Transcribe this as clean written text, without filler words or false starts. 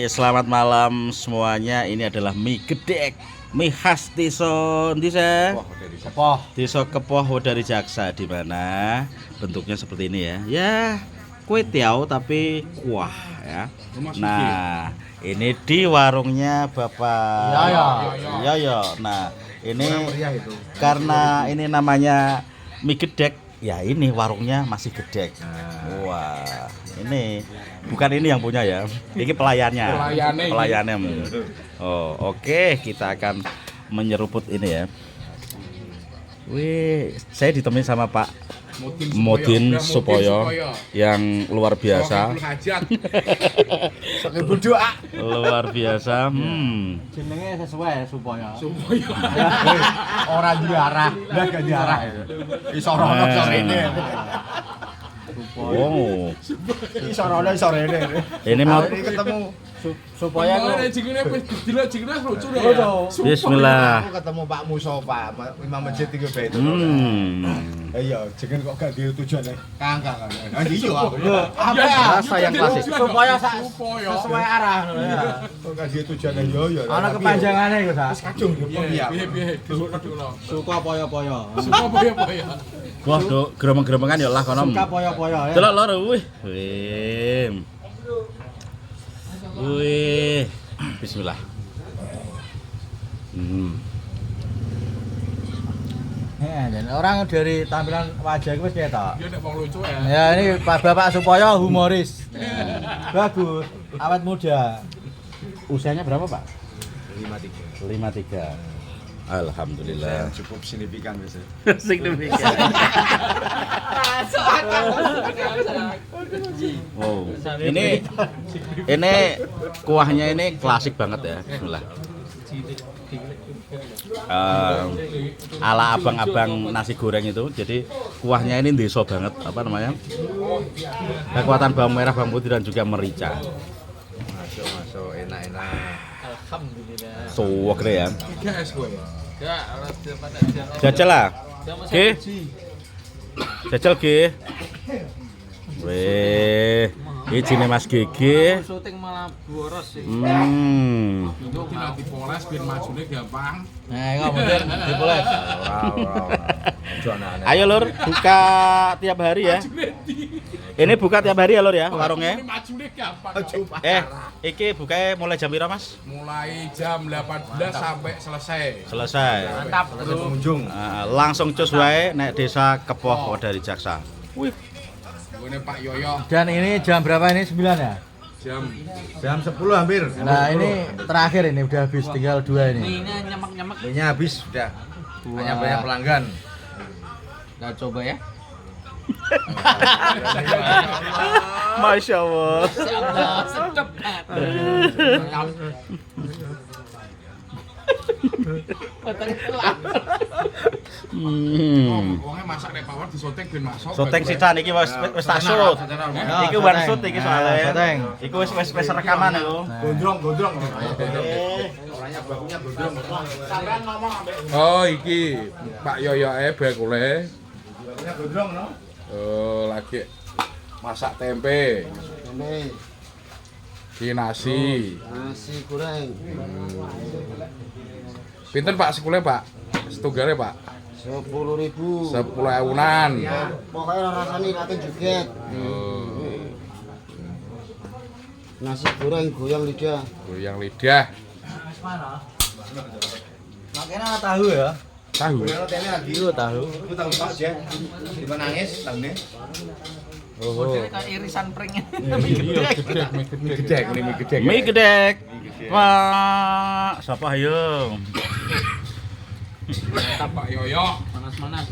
Selamat malam semuanya. Ini adalah mie gedek, mie khas Desa Kepoh dari Jaksa, di mana bentuknya seperti ini ya. Ya, kue tiaw tapi kuah ya. Nah, ini di warungnya Bapak Yoyo. Nah, ini karena ini namanya mie gedek, ya ini warungnya masih gedek. Wah, ini bukan ini yang punya ya, ini pelayannya. Oh, oke, kita akan menyeruput ini ya. Wih, saya ditemani sama Pak Modin Supoyo yang luar biasa. Luar biasa. Jenenge sesuai Supoyo. Ora diarah, lah gak diarah. Iso rono iso rene. Oh, Iso rono iso rene. ini mau ketemu Supoyo Bismillah. Aku ketemu Pak Musofa, Imam Masjid iki bae itu. Iya, jeneng kok gak di tujuan Kang. Iya. Rasa yang klasik. Supoyo sesuai arah ngono ya. Kok gak di tujuan yo. Ana kepanjangane iku, Sa. Wis kacung ya. Piye. Suka poyo-poyo. Wah, geremeng-geremengan ya lah kono. Suka poyo-poyo ya. Delok lho, wih. Bismillah. Dan orang dari tampilan wajah itu wis ketok. Dia nek wong lucu ya. Ya ini Pak Bapak Supoyo humoris. Bagus, awet muda. Usianya berapa, Pak? 53. 53. Alhamdulillah. Cukup signifikan biasanya. Signifikan. Wow. Ini kuahnya ini klasik banget ya. Bismillah. Ala abang-abang nasi goreng itu, jadi kuahnya ini deso banget, apa namanya, kekuatan bawang merah, bawang putih dan juga merica. Masuk enak-enak. Alhamdulillah. Suwok deh ya. GS gue. Jajal lah. Oke. Jajal ge. Weh, ini Mas Gigi. Syuting malah boros sih. Itu tinggal dipoles biar majunya gampang. Nah, enggak mungkin dipoles. Ayo Lur, buka tiap hari ya. Ini buka tiap hari ya Lur ya, warungnya. Majunya gampang. Iki bukanya mulai jam berapa Mas? Mulai jam 18 sampai selesai. Selesai. Mantap, bro. Pengunjung. Langsung cus wae nek Desa Kepoh dari Jaksa. Wih. Ini Pak Yoyo Dan ini jam berapa ini? 9 ya? jam 10 hampir. Nah, ini terakhir ini udah habis, tinggal 2 ini. Ini habis sudah. Hanya banyak pelanggan. Kita coba ya. Masya Allah. Sedap. Wongnya masak nek pawon disotek ben masuk. Syuting sisan iki wis tak shoot. Iki one shoot iki soalnya. Syuting. Iku wis rekaman iku. Gondrong. Orangnya bakunya gondrong. Sampean ngomong ambek oh iki Pak Yoyo bakule. Bakunya gondrong no. Oh, lagi masak tempe. Ki nasi goreng. Pinten Pak sekulnya Pak? Setugale Pak? 10.000. 10.000-an. Pokoknya rasanya kate joget. Nasi goreng goyang lidah. Goyang lidah. Makanya tahu ya. Tahu. Ini lagi. Iya tahu. Aku tahu Pak aja. Di nangis tahunnya. Modelnya kayak irisan pring. Gedek. Mie gedek. Pak, siapa ayo? Pak Yoyo. Panas-panas.